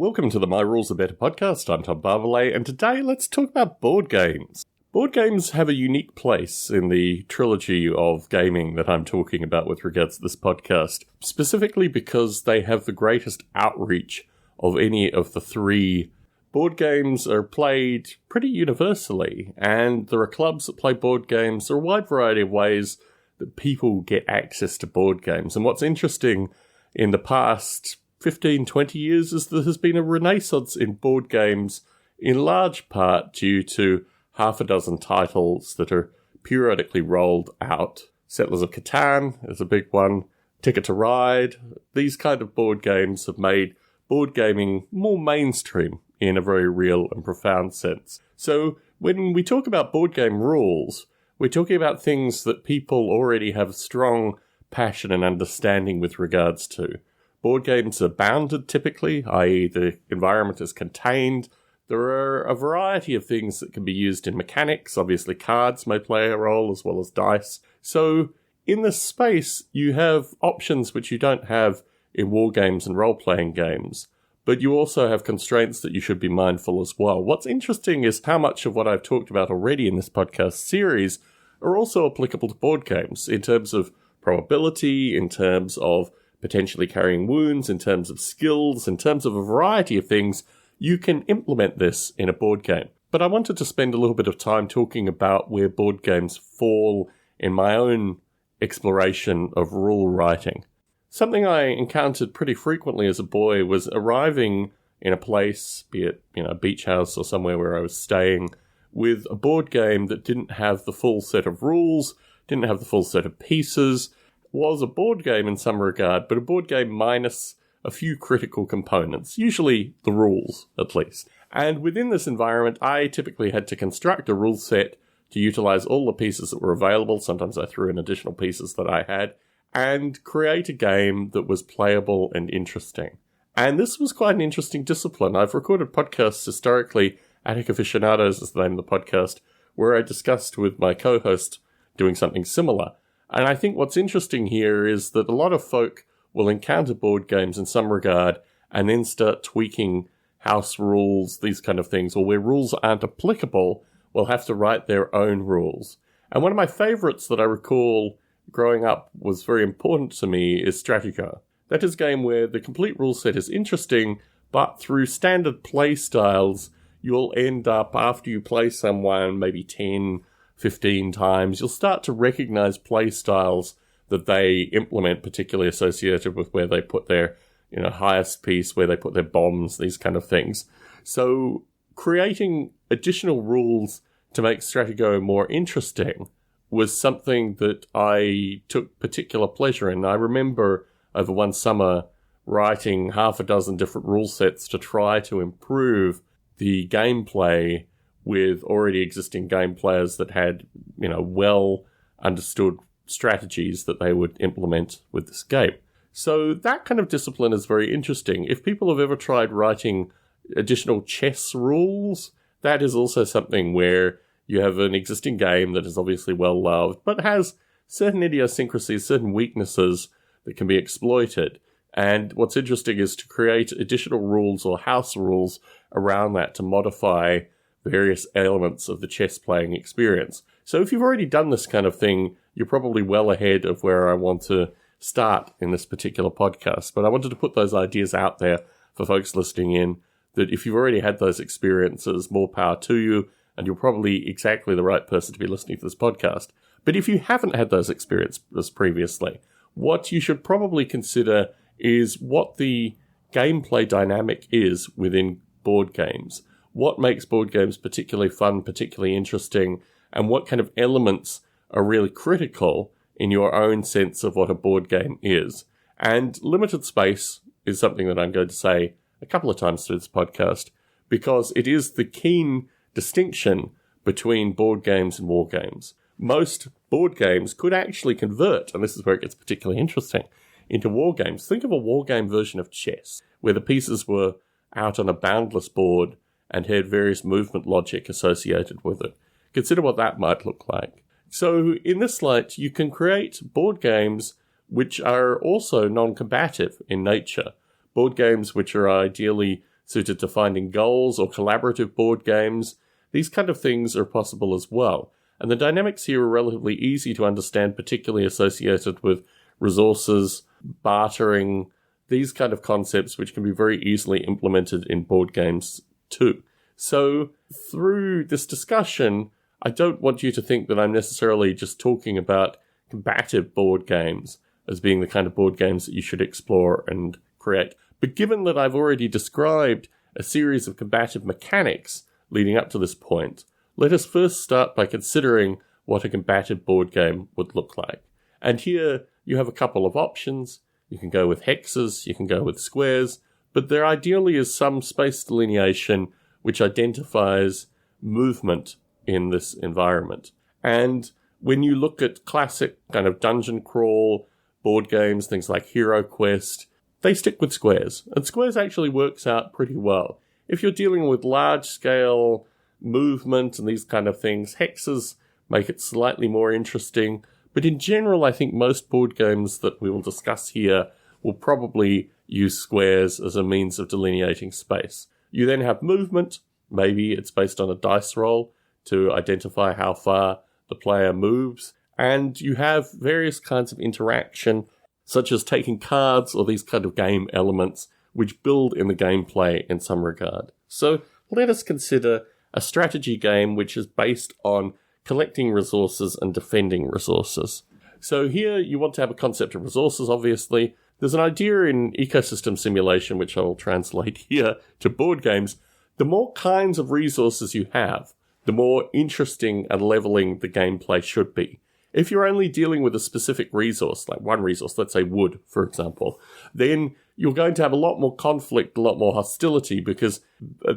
Welcome to the My Rules Are Better podcast. I'm Tom Barbalet, and today let's talk about board games. Board games have a unique place in the trilogy of gaming that I'm talking about with regards to this podcast, specifically because they have the greatest outreach of any of the three. Board games are played pretty universally, and there are clubs that play board games. There are a wide variety of ways that people get access to board games. And what's interesting in the past 15, 20 years is there has been a renaissance in board games, in large part due to half a dozen titles that are periodically rolled out. Settlers of Catan is a big one. Ticket to Ride. These kind of board games have made board gaming more mainstream in a very real and profound sense. So when we talk about board game rules, we're talking about things that people already have strong passion and understanding with regards to. Board games are bounded typically, i.e. the environment is contained. There are a variety of things that can be used in mechanics. Obviously, cards may play a role as well as dice. So in this space, you have options which you don't have in war games and role-playing games. But you also have constraints that you should be mindful as well. What's interesting is how much of what I've talked about already in this podcast series are also applicable to board games in terms of probability, in terms of potentially carrying wounds, in terms of skills, in terms of a variety of things. You can implement this in a board game. But I wanted to spend a little bit of time talking about where board games fall in my own exploration of rule writing. Something I encountered pretty frequently as a boy was arriving in a place, be it, a beach house or somewhere where I was staying, with a board game that didn't have the full set of rules, didn't have the full set of pieces, was a board game in some regard, but a board game minus a few critical components, usually the rules, at least. And within this environment, I typically had to construct a rule set to utilize all the pieces that were available. Sometimes I threw in additional pieces that I had, and create a game that was playable and interesting. And this was quite an interesting discipline. I've recorded podcasts historically, Attic Aficionados is the name of the podcast, where I discussed with my co-host doing something similar. And I think what's interesting here is that a lot of folk will encounter board games in some regard and then start tweaking house rules, these kind of things, or where rules aren't applicable, will have to write their own rules. And one of my favorites that I recall growing up was very important to me is Stratego. That is a game where the complete rule set is interesting, but through standard play styles, you'll end up, after you play someone maybe 10, 15 times, you'll start to recognize play styles that they implement, particularly associated with where they put their, highest piece, where they put their bombs, these kind of things. So creating additional rules to make Stratego more interesting was something that I took particular pleasure in. I remember over one summer writing half a dozen different rule sets to try to improve the gameplay with already existing game players that had, well understood strategies that they would implement with this game. So that kind of discipline is very interesting. If people have ever tried writing additional chess rules, that is also something where you have an existing game that is obviously well loved, but has certain idiosyncrasies, certain weaknesses that can be exploited. And what's interesting is to create additional rules or house rules around that to modify various elements of the chess playing experience. So if you've already done this kind of thing, you're probably well ahead of where I want to start in this particular podcast. But I wanted to put those ideas out there for folks listening in, that if you've already had those experiences, more power to you, and you're probably exactly the right person to be listening to this podcast. But if you haven't had those experiences previously, what you should probably consider is what the gameplay dynamic is within board games. What makes board games particularly fun, particularly interesting, and what kind of elements are really critical in your own sense of what a board game is. And limited space is something that I'm going to say a couple of times through this podcast, because it is the keen distinction between board games and war games. Most board games could actually convert, and this is where it gets particularly interesting, into war games. Think of a war game version of chess, where the pieces were out on a boundless board and had various movement logic associated with it. Consider what that might look like. So in this light, you can create board games which are also non-combative in nature. Board games which are ideally suited to finding goals or collaborative board games. These kind of things are possible as well. And the dynamics here are relatively easy to understand, particularly associated with resources, bartering, these kind of concepts which can be very easily implemented in board games too. So through this discussion, I don't want you to think that I'm necessarily just talking about combative board games as being the kind of board games that you should explore and create. But given that I've already described a series of combative mechanics leading up to this point, let us first start by considering what a combative board game would look like. And here you have a couple of options. You can go with hexes, you can go with squares, but there ideally is some space delineation which identifies movement in this environment. And when you look at classic kind of dungeon crawl board games, things like Hero Quest, they stick with squares. And squares actually works out pretty well. If you're dealing with large-scale movement and these kind of things, hexes make it slightly more interesting. But in general, I think most board games that we will discuss here will probably use squares as a means of delineating space. You then have movement. Maybe it's based on a dice roll to identify how far the player moves. And you have various kinds of interaction, such as taking cards or these kind of game elements, which build in the gameplay in some regard. So let us consider a strategy game which is based on collecting resources and defending resources. So here you want to have a concept of resources, obviously. There's an idea in ecosystem simulation, which I will translate here to board games. The more kinds of resources you have, the more interesting and leveling the gameplay should be. If you're only dealing with a specific resource, like one resource, let's say wood, for example, then you're going to have a lot more conflict, a lot more hostility, because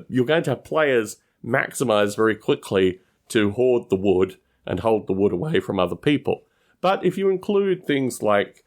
you're going to have players maximize very quickly to hoard the wood and hold the wood away from other people. But if you include things like,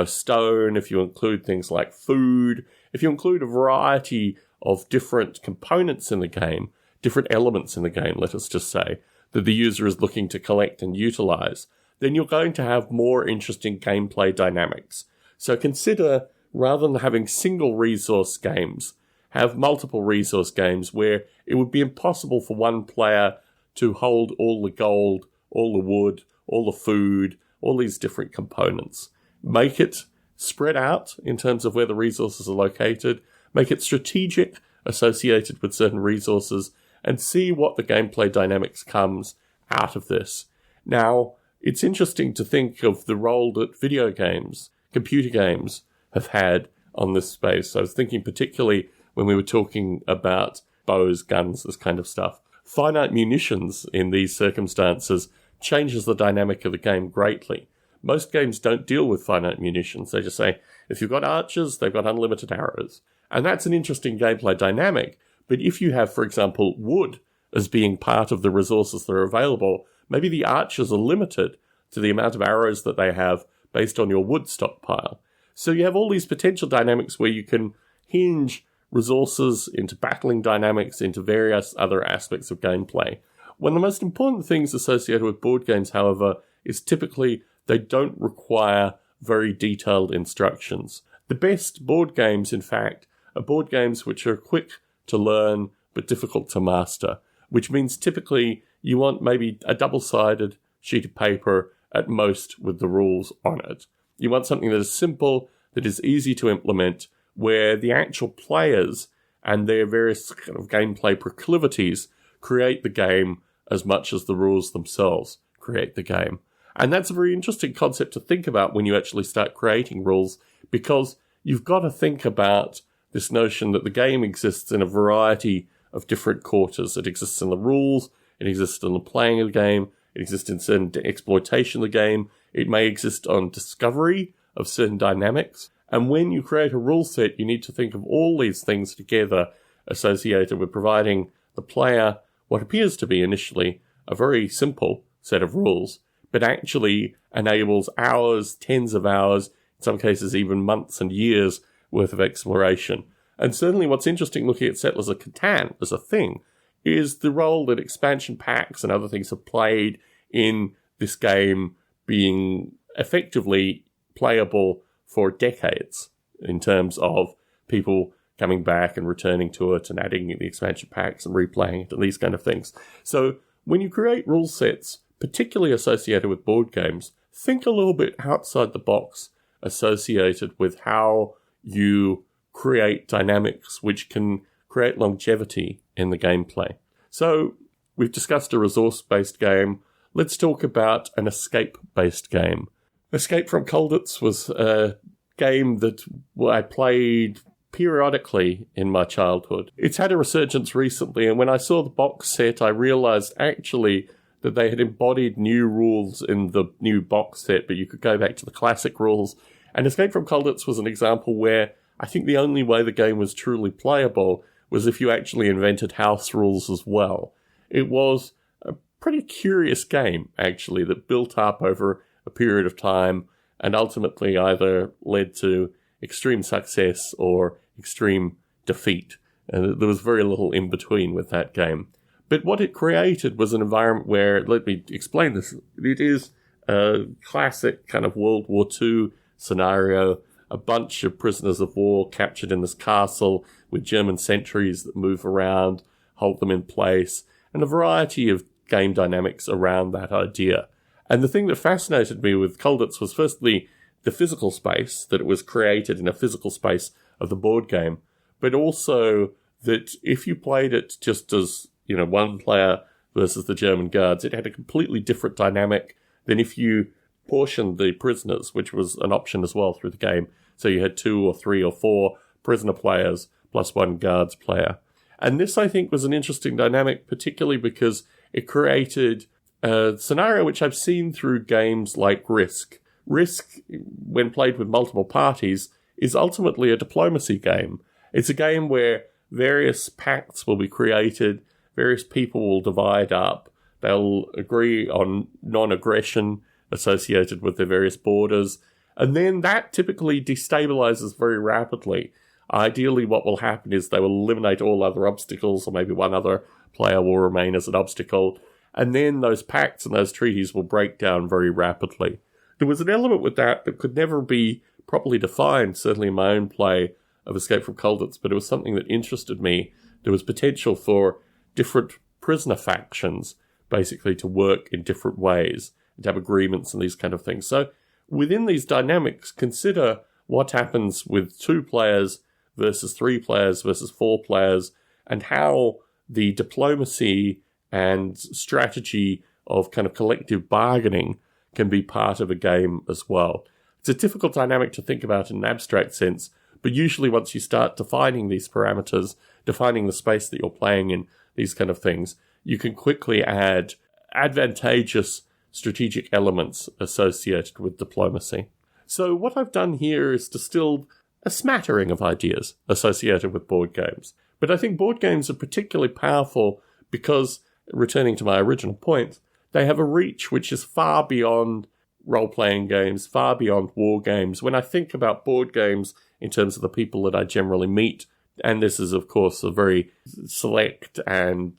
stone, if you include things like food, if you include a variety of different components in the game, different elements in the game, let us just say, that the user is looking to collect and utilize, then you're going to have more interesting gameplay dynamics. So consider, rather than having single resource games, have multiple resource games where it would be impossible for one player to hold all the gold, all the wood, all the food, all these different components. Make it spread out in terms of where the resources are located, make it strategic, associated with certain resources, and see what the gameplay dynamics comes out of this. Now, it's interesting to think of the role that video games, computer games, have had on this space. I was thinking particularly when we were talking about bows, guns, this kind of stuff. Finite munitions in these circumstances changes the dynamic of the game greatly. Most games don't deal with finite munitions. They just say, if you've got archers, they've got unlimited arrows. And that's an interesting gameplay dynamic. But if you have, for example, wood as being part of the resources that are available, maybe the archers are limited to the amount of arrows that they have based on your wood stockpile. So you have all these potential dynamics where you can hinge resources into battling dynamics, into various other aspects of gameplay. One of the most important things associated with board games, however, is typically they don't require very detailed instructions. The best board games, in fact, are board games which are quick to learn but difficult to master, which means typically you want maybe a double-sided sheet of paper at most with the rules on it. You want something that is simple, that is easy to implement, where the actual players and their various kind of gameplay proclivities create the game as much as the rules themselves create the game. And that's a very interesting concept to think about when you actually start creating rules, because you've got to think about this notion that the game exists in a variety of different quarters. It exists in the rules, it exists in the playing of the game, it exists in certain exploitation of the game, it may exist on discovery of certain dynamics. And when you create a rule set, you need to think of all these things together associated with providing the player what appears to be initially a very simple set of rules, but actually enables hours, tens of hours, in some cases even months and years worth of exploration. And certainly what's interesting looking at Settlers of Catan as a thing is the role that expansion packs and other things have played in this game being effectively playable for decades, in terms of people coming back and returning to it and adding the expansion packs and replaying it and these kind of things. So when you create rule sets, particularly associated with board games, think a little bit outside the box associated with how you create dynamics which can create longevity in the gameplay. So we've discussed a resource-based game. Let's talk about an escape-based game. Escape from Colditz was a game that I played periodically in my childhood. It's had a resurgence recently, and when I saw the box set, I realized actually that they had embodied new rules in the new box set, but you could go back to the classic rules. And Escape from Colditz was an example where I think the only way the game was truly playable was if you actually invented house rules as well. It was a pretty curious game, actually, that built up over a period of time and ultimately either led to extreme success or extreme defeat. And there was very little in between with that game. But what it created was an environment where, let me explain this, it is a classic kind of World War II scenario, a bunch of prisoners of war captured in this castle with German sentries that move around, hold them in place, and a variety of game dynamics around that idea. And the thing that fascinated me with Colditz was firstly the physical space, that it was created in a physical space of the board game, but also that if you played it just as, one player versus the German guards, it had a completely different dynamic than if you portioned the prisoners, which was an option as well through the game. So you had 2 or 3 or 4 prisoner players plus 1 guards player. And this, I think, was an interesting dynamic, particularly because it created a scenario which I've seen through games like Risk. Risk, when played with multiple parties, is ultimately a diplomacy game. It's a game where various pacts will be created, various people will divide up, they'll agree on non-aggression associated with their various borders, and then that typically destabilizes very rapidly. Ideally, what will happen is they will eliminate all other obstacles, or maybe one other player will remain as an obstacle, and then those pacts and those treaties will break down very rapidly. There was an element with that could never be properly defined, certainly in my own play of Escape from Colditz, but it was something that interested me. There was potential for different prisoner factions, basically, to work in different ways, and to have agreements and these kind of things. So within these dynamics, consider what happens with 2 players versus 3 players versus 4 players, and how the diplomacy and strategy of kind of collective bargaining can be part of a game as well. It's a difficult dynamic to think about in an abstract sense, but usually once you start defining these parameters, defining the space that you're playing in, these kind of things, you can quickly add advantageous strategic elements associated with diplomacy. So what I've done here is distilled a smattering of ideas associated with board games. But I think board games are particularly powerful because, returning to my original point, they have a reach which is far beyond role-playing games, far beyond war games. When I think about board games in terms of the people that I generally meet, and this is, of course, a very select and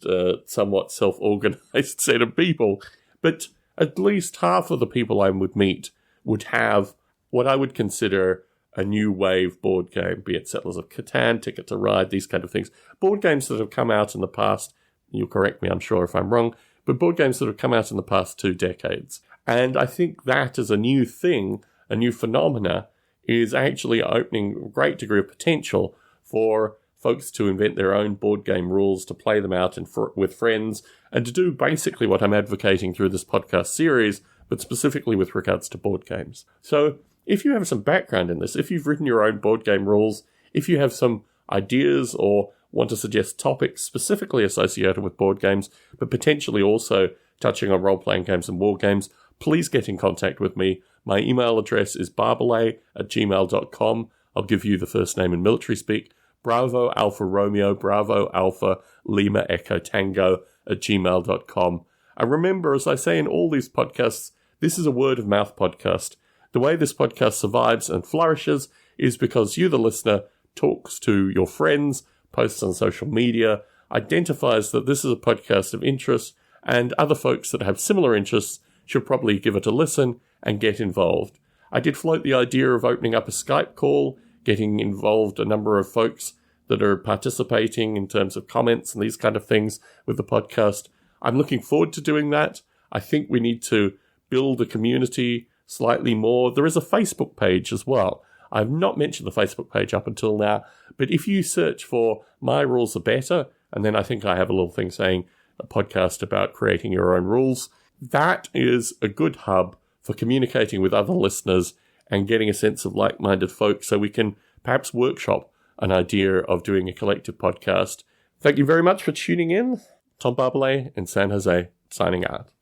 somewhat self-organized set of people, but at least half of the people I would meet would have what I would consider a new wave board game, be it Settlers of Catan, Ticket to Ride, these kind of things. Board games that have come out in the past, you'll correct me, I'm sure, if I'm wrong, but board games that have come out in the past 2 decades. And I think that as a new thing, a new phenomena, is actually opening a great degree of potential for folks to invent their own board game rules, to play them out with friends, and to do basically what I'm advocating through this podcast series, but specifically with regards to board games. So if you have some background in this, if you've written your own board game rules, if you have some ideas or want to suggest topics specifically associated with board games, but potentially also touching on role-playing games and war games, please get in contact with me. My email address is barbalay@gmail.com. I'll give you the first name in military speak, Bravo Alpha Romeo, Bravo Alpha Lima Echo Tango @gmail.com. And remember, as I say in all these podcasts, this is a word-of-mouth podcast. The way this podcast survives and flourishes is because you, the listener, talks to your friends, posts on social media, identifies that this is a podcast of interest, and other folks that have similar interests should probably give it a listen and get involved. I did float the idea of opening up a Skype call, getting involved a number of folks that are participating in terms of comments and these kind of things with the podcast. I'm looking forward to doing that. I think we need to build a community slightly more. There is a Facebook page as well. I've not mentioned the Facebook page up until now, but if you search for My Rules Are Better, and then I think I have a little thing saying a podcast about creating your own rules, that is a good hub for communicating with other listeners and getting a sense of like-minded folks so we can perhaps workshop an idea of doing a collective podcast. Thank you very much for tuning in. Tom Barbalet in San Jose, signing out.